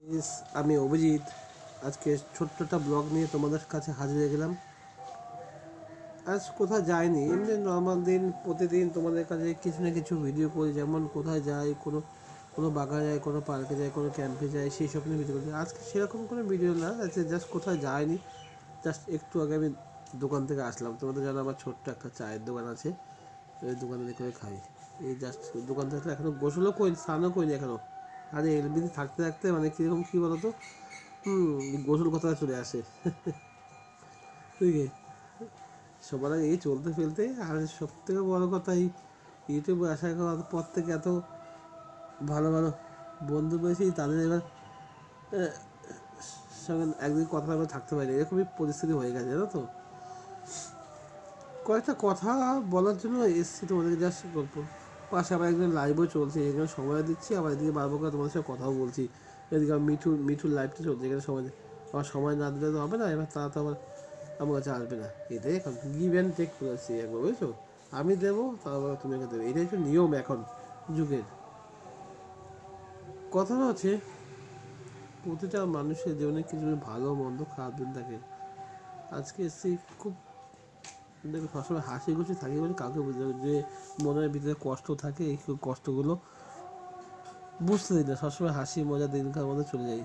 ইস, আমি অভিজিৎ। আজকে ছোট্ট একটা ব্লগ নিয়ে তোমাদের কাছে হাজির হয়ে গেলাম। আজ কোথাও যাইনি, এমনি নর্মাল দিন প্রতিদিন তোমাদের কাছে কিছু না কিছু ভিডিও করি, যেমন কোথায় যাই, কোনো কোনো বাগানে যাই, কোনো পার্কে যাই, কোনো ক্যাম্পে যাই, সেই সব নিয়ে ভিডিও করি। আজকে সেরকম কোনো ভিডিও না, আজকে জাস্ট কোথাও যাইনি। জাস্ট একটু আগে আমি দোকান থেকে আসলাম। তোমাদের জানো আমার ছোট্ট একটা চায়ের দোকান আছে, ওই দোকানে করে খাই। এই জাস্ট দোকান থেকে এখনও গোসলও করিনি, স্নানও করিনি এখনও। আরে এলবিতে থাকতে থাকতে মানে কীরকম কী বলো তো, গোসল কথা চলে আসে। ঠিক আছে, সবার আগে এই চলতে ফেলতে। আর সব থেকে বড়ো কথা, এই ইউটিউবে আসার পর থেকে এত ভালো ভালো বন্ধু পেয়েছি, তাদের এবার সঙ্গে একদিন কথা বলে থাকতে পারি, এরকমই পরিস্থিতি হয়ে গেছে, জানো তো। কয়েকটা কথা বলার জন্য এসেছি তোমাদেরকে, জাস্ট গল্প। পাশে আবার একজন লাইভও চলছে, এখানে সময় দিচ্ছি, আবার এদিকে বারবার করে তোমাদের সাথে কথাও বলছি। এদিকে আমার মিঠুর লাইভটা চলছে, এখানে সময় আমার সময় না দিলে তো হবে না। এবার তারা তো আবার আমার কাছে আসবে না। এটাই এখন গিভ অ্যান্ড টেক করেছি একবার, বুঝেছো। আমি দেবো, তারপর তুমি আমাকে দেবে, এটাই তো নিয়ম এখন যুগের। কথা হচ্ছে, প্রতিটা মানুষের জীবনে কিছু ভালো মন্দ খারাপ দিন থাকে। আজকে এসছি খুব, দেখো সবসময় হাসি খুশি থাকি বলে কাউকে বুঝতে হবে যে মনের ভিতরে কষ্ট থাকে, এই কষ্টগুলো বুঝতে দিই না। সবসময় হাসি মজা দিনকার মধ্যে চলে যাই।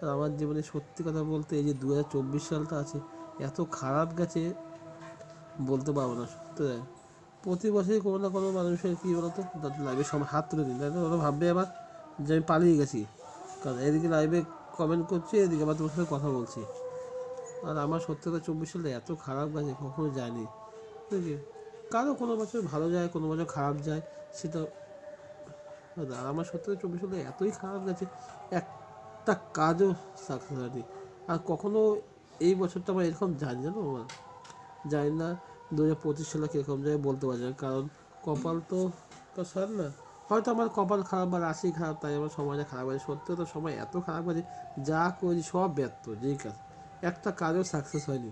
আর আমার জীবনে সত্যি কথা বলতে, এই যে 2024 সালটা আছে, এত খারাপ গেছে বলতে পারবো না, সত্যি। প্রতি বছরই কোনো না কোনো মানুষের কী বলতো লাইভে সময় হাত তুলে দিন, তাই না? ওরা ভাববে আবার যে আমি পালিয়ে গেছি, কারণ এদিকে লাইভে কমেন্ট করছি, এদিকে আবার তোমার সাথে কথা বলছি। আর আমার সত্যি কথা 24 সালে এত খারাপ গেছে কখনো যায়নি, বুঝলি। কারো কোনো বছর ভালো যায়, কোনো বছর খারাপ যায়, সেটা। আর আমার সত্যি কথা 24 সালে এতই খারাপ গেছে, একটা কাজও সাকসেস হয়নি। আর কখনো এই বছরটা আমার এরকম জানি, জানো আমার জানি না 2025 সালে কীরকম যায় বলতে পারছি না, কারণ কপাল তো সর না। হয়তো আমার কপাল খারাপ বা রাশি খারাপ, তাই আমার সময়টা খারাপ আছে। সত্যি তো সময় এত খারাপ আছে, যা করি সব ব্যর্থ, যেই কাজ, একটা কাজও সাকসেস হয়নি।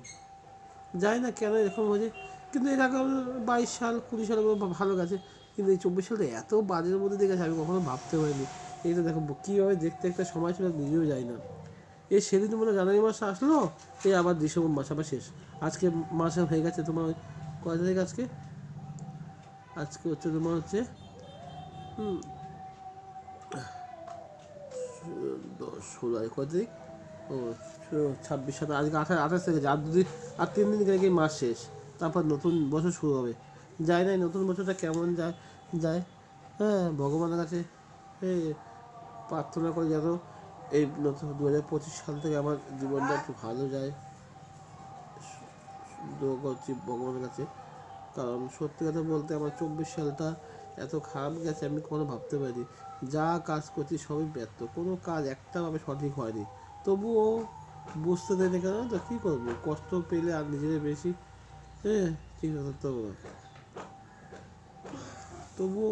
জানি না কেন এরকম হয়েছে। কিন্তু এর আগে 22 সাল 20 সাল ভালো গেছে, কিন্তু এই 24 সালে এত বাজের মধ্যে দিয়ে গেছে, আমি কখনো ভাবতে পারিনি। এইটা দেখো কীভাবে দেখতে একটা সময় ছিল, নিজেও যাই না। এই সেদিন মনে জানুয়ারি মাস আসলো, এই আবার ডিসেম্বর মাস আবার শেষ। আজকে মাসে হয়ে গেছে তোমার কয় তারিখ আজকে? আজকে হচ্ছে তোমার হচ্ছে 16 কয় তারিখ? ও 26, 27, আজকে 28 থেকে আর দুদিন, আর 3 দিন গেলে মাস শেষ। তারপর নতুন বছর শুরু হবে। যায় না, নতুন বছরটা কেমন যায় যায় হ্যাঁ, ভগবানের কাছে এই প্রার্থনা করি যেন এই নতুন 2025 সাল থেকে আমার জীবনটা একটু ভালো যায়, দোয়া করছি ভগবানের কাছে। কারণ সত্যি কথা বলতে আমার 24 সালটা এত খারাপ গেছে, আমি কখনো ভাবতে পারি। যা কাজ করছি সবই ব্যর্থ, কোনো কাজ একটাভাবে সঠিক হয়নি। তবুও বুঝতে দেয় না কেন, তো কী করবো, কষ্ট পেলে আর নিজেদের বেশি। হ্যাঁ, ঠিক আছে, তবুও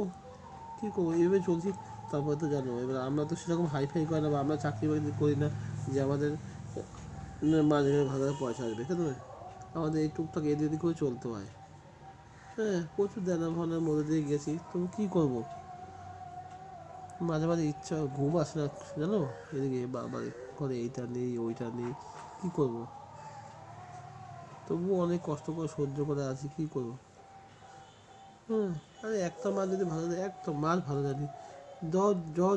কী করবো, এইভাবে চলছি। তারপরে তো জানো, এবার আমরা তো সেরকম হাইফাই করি না, বা আমরা চাকরি বাকরি করি না যে আমাদের মাঝে ভালো পয়সা আসবে, কেন? আমাদের এই টুকটাক এদিক ওদিক করে চলতে হয়। হ্যাঁ, প্রচুর দেনা ভানার মধ্যে দিয়ে গেছি, তবু কী করবো। মাঝে মাঝে ইচ্ছা, ঘুম আসে না, জানো। এদিকে বাবা করে এইটা নেই ওইটা নেই, কী করবো। তবুও অনেক কষ্ট করে সহ্য করে আছি, কী করবো। আরে একটা মাস যদি ভালো যায়, একটা মাস ভালো যায়নি।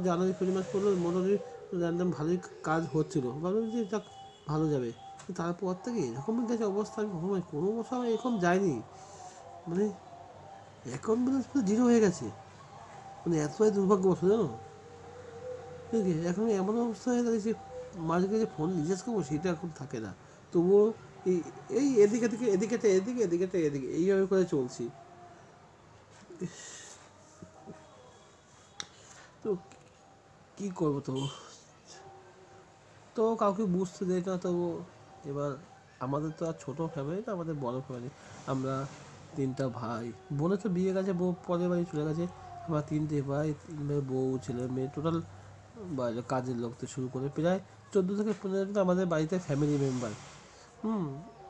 জানুয়ারি 1 মাস পড়লো, মোটামুটি র্যান্ডাম ভালোই কাজ হচ্ছিলো, ভাবলাম যে যাক ভালো যাবে। তারপর থেকে এরকম গেছে অবস্থা, আমি কখনো কোনো সময় এরকম যায়নি। মানে অ্যাকাউন্ট ব্যালেন্স পুরো জিরো হয়ে গেছে, মানে এতটাই দুর্ভাগ্যবশত, জানো। ঠিক আছে, এখন এমন অবস্থা হয়ে দাঁড়িয়েছে, মাঝে যে ফোন রিচার্জ করবো সেটা এখন থাকে না। তবুও এই এই এদিকে থেকে এদিকে এদিকে এদিকে এদিকে এইভাবে করে চলছি। তো কী করবো, তো কাউকে বুঝতে দেয় না। তো এবার আমাদের তো আর ছোটো ফ্যামিলি না, আমাদের বড় ফ্যামিলি। আমরা 3টা ভাই, বোনের তো বিয়ে গেছে, বউ পরের বাড়ি চলে গেছে। আমরা 3টে ভাই, 3 ভাই, বউ ছেলে মেয়ে, টোটাল বাইরে কাজের লোক থেকে শুরু করে প্রায় 14 থেকে 15 জন আমাদের বাড়িতে ফ্যামিলি মেম্বার।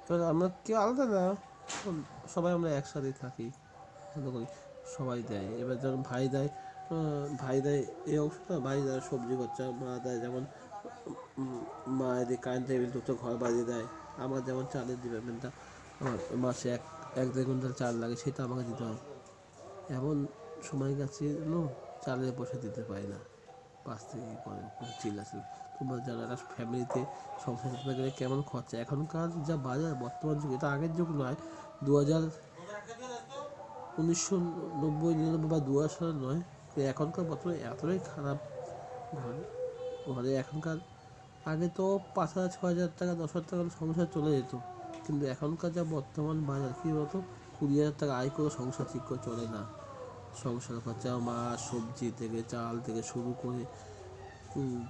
এবার আমরা কেউ আলাদা না, সবাই আমরা একসাথেই থাকি, ভালো করি। সবাই দেয়, এবার যেমন ভাই দেয় এই অংশটা, ভাই দেয় সবজি খরচা, মা দেয় যেমন বাড়িয়ে দিয়ে কারেন্টের বিল দুটো ঘর বাড়িয়ে দেয়। আমার যেমন চালের ডিপার্টমেন্টটা, আমার মাসে এক দেড় কুইন্টাল চাল লাগে, সেটা আমাকে দিতে হয়। এমন সময় গেছে চালের পয়সা দিতে পারি না, পাশ থেকে করে খুব চিল্লাচিল্লি। তোমরা যারা একটা ফ্যামিলিতে সংসার করতে গেলে কেমন খরচা, এখনকার যা বাজার বর্তমান যুগে, এটা আগের যুগ নয়, 1990 99 বা 2000 সালে নয়, এখনকার বর্তমানে এতটাই খারাপ। ঘরে ঘরে এখনকার, আগে তো 5,000 6,000 টাকা 10,000 টাকার সংসার চলে যেত, কিন্তু এখনকার যা বর্তমান বাজার, কী বলতো, 20,000 টাকা আয় করে সংসার ঠিক করে চলে না। সংসার খরচা, মাছ সবজি থেকে চাল থেকে শুরু করে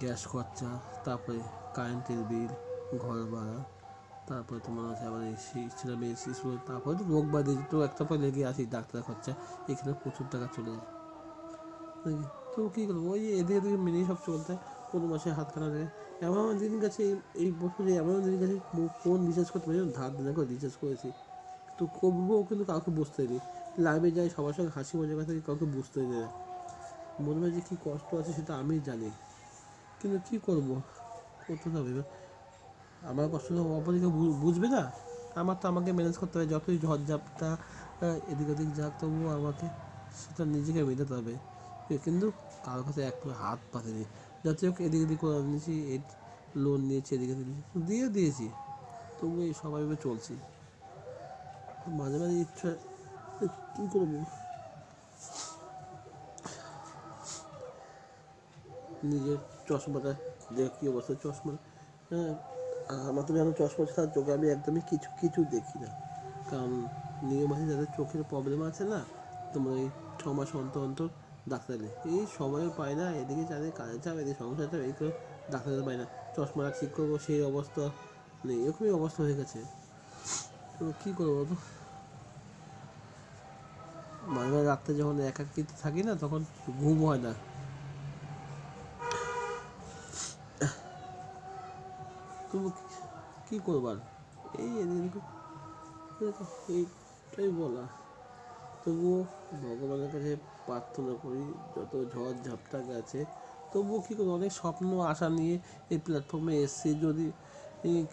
গ্যাস খরচা, তারপরে কারেন্টের বিল, ঘর ভাড়া, তারপরে তোমার হচ্ছে আবার এসি, ছেলে মেয়ে এসি, তারপরে তো রোগ ব্যাধি তো একটা পর লেগে আসি, ডাক্তার খরচা, এখানে প্রচুর টাকা চলে যায়। তো কী করবো, ওই এদিকে এদিকে মেনেই সব চলতে হয়। কোনো মাসে হাত কাটা যায়। এমন দিন গেছে এই বছরে, এমন দিন গেছে ফোন রিচার্জ করতে পারি, ধার দেনা করে রিচার্জ করেছি, তো করবও কিন্তু কাউকে বুঝতে দিই। লাইভে যাই, সবার সঙ্গে হাসি মজা কথা, কাউকে বুঝতে দিই না। মনে হয় যে কী কষ্ট আছে সেটা আমি জানি, কিন্তু কী করবো, করতে হবে। আমার কষ্ট তো অপরকে বুঝবে না, আমার তো আমাকে ম্যানেজ করতে হবে। যতই ঝড়ঝাপটা এদিক ওদিক যাক, তবুও আমাকে সেটা নিজেকে মেটাতে হবে। কিন্তু কারোর কাছে এক হাত পাতেনি, যাতে হোক এদিক এদিক করে নিয়েছি, লোন নিয়েছি, এদিকে দিয়েছি, তবু এই সবাই চলছি। মাঝে মাঝে ইচ্ছা, কী করবো, নিজের চশমাটা যে কী অবস্থা, চশমা, হ্যাঁ, আমার তো যেন চশমা ছাড়া চোখে আমি একদমই কিছু দেখি না। কারণ নিয়ম আছে, যাদের চোখের প্রবলেম আছে না, তোমার এই 6 মাস অন্তর অন্তর ডাক্তার নেই, এই সময়ও পায় না, এদিকে চাঁদে কাজের চাপ, এদিকে সংসার চাপ, এই করে ডাক্তার পায় না। চশমাটা ঠিক করবো সেই অবস্থা নেই, এরকমই অবস্থা হয়ে গেছে। তো কী করবো, তো মাঝে মাঝে রাত্রে যখন একাকিত্ব থাকি না, তখন ঘুম হয় না। তবু কী করবার, এই এইটাই বলা। তবুও ভগবানের কাছে প্রার্থনা করি, যত ঝড় ঝাপটা গেছে, তবুও কী করি, অনেক স্বপ্ন আশা নিয়ে এই প্ল্যাটফর্মে এসছি। যদি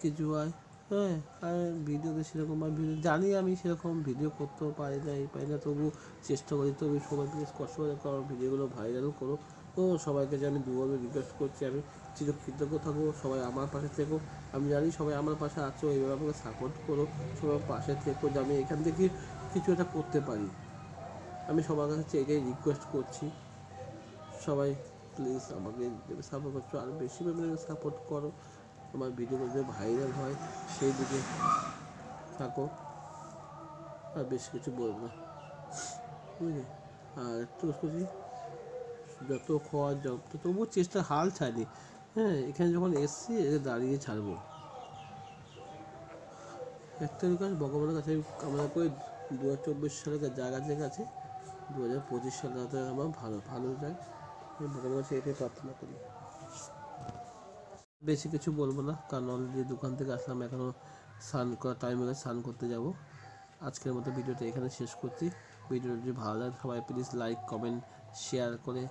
কিছু হয়, হ্যাঁ, আর ভিডিওতে সেরকম ভিডিও জানি, আমি সেরকম ভিডিও করতেও পারি না, এই পারি না, তবু চেষ্টা করি। তবু সবাই প্লিজ কষ্ট করে আমার ভিডিওগুলো ভাইরাল করো। ও সবাইকে যে আমি দুভাবে রিকোয়েস্ট করছি, আমি চিরকৃতজ্ঞ থাকবো, সবাই আমার পাশে থেকো। আমি জানি সবাই আমার পাশে আছো, এইভাবে আমাকে সাপোর্ট করো, সবাই পাশে থেকো, যে আমি এখান থেকে কিছু একটা করতে পারি। আমি সবার কাছে এটাই রিকোয়েস্ট করছি, সবাই প্লিজ আমাকে সাপোর্ট করছো, আর বেশি পরিমাণে সাপোর্ট করো, আমার ভিডিওগুলো যে ভাইরাল হয় সেই দিকে থাকো। আর বেশি কিছু বলবো না, বুঝলি। আর একটু করছি, যত খাওয়া যত, তবুও চেষ্টা হাল ছাড়ি। হ্যাঁ, এখানে যখন এসছি দাঁড়িয়ে ছাড়বো। একটা কাজ ভগবানের কাছে আমি কামনা করি, 2024 সালে জায়গা আছে, 2025 সালে যাতে আমার ভালো যায়, আমি ভগবানের কাছে এটাই প্রার্থনা করি। বেশি কিছু বলবো না, কারণ অলরেডি দোকান থেকে আসলাম, এখনও স্নান করার টাইম হলে স্নান করতে যাব। আজকের মতো ভিডিওটা এখানে শেষ করছি। ভিডিওটা যদি ভালো লাগে সবাই প্লিজ লাইক কমেন্ট শেয়ার করে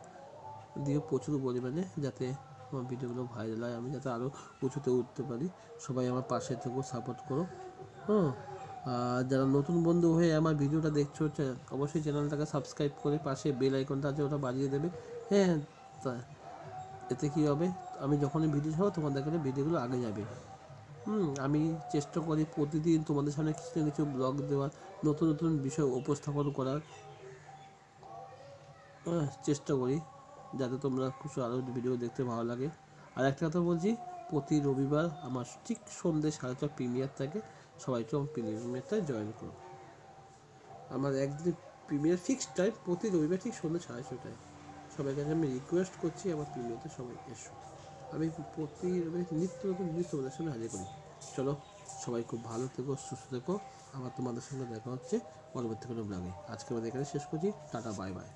দিও প্রচুর পরিমাণে, যাতে আমার ভিডিওগুলো ভাইরাল হয়, আমি যাতে আরও উঁচুতে উঠতে পারি। সবাই আমার পাশে থেকেও সাপোর্ট করো। হ্যাঁ, আর যারা নতুন বন্ধু হয়ে আমার ভিডিওটা দেখছো, অবশ্যই চ্যানেলটাকে সাবস্ক্রাইব করে পাশে বেল আইকনটা আছে, ওটা বাজিয়ে দেবে। হ্যাঁ, এতে কী হবে, আমি যখনই ভিডিও ছাড়বো তোমাদের কাছে ভিডিওগুলো আগে যাবে। আমি চেষ্টা করি প্রতিদিন তোমাদের সামনে কিছু না কিছু ব্লগ দেওয়ার, নতুন নতুন বিষয় উপস্থাপন করার চেষ্টা করি, যাতে তোমরা কিছু আরও ভিডিও দেখতে ভালো লাগে। আর একটা কথা বলছি, প্রতি রবিবার আমার ঠিক সন্ধ্যে 4:30 প্রিমিয়ার থাকে, সবাই তো প্রিমিয়ারটায় জয়েন করো। আমার একদিন প্রিমিয়ার ফিক্সড টাইম, প্রতি রবিবার ঠিক সন্ধ্যে 6:30টায়। সবার কাছে আমি রিকোয়েস্ট করছি, আমার প্রিমিয়ারতে সবাই এসো। আমি প্রতি নিত্য নতুন জিনিস তোমাদের সামনে হাজির করি। চলো, সবাই খুব ভালো থেকো, সুস্থ থেকো। আবার তোমাদের সঙ্গে দেখা হচ্ছে পরবর্তী কোনো ব্লগে। আজকে আমাদের এখানে শেষ করছি, টাটা, বাই বাই।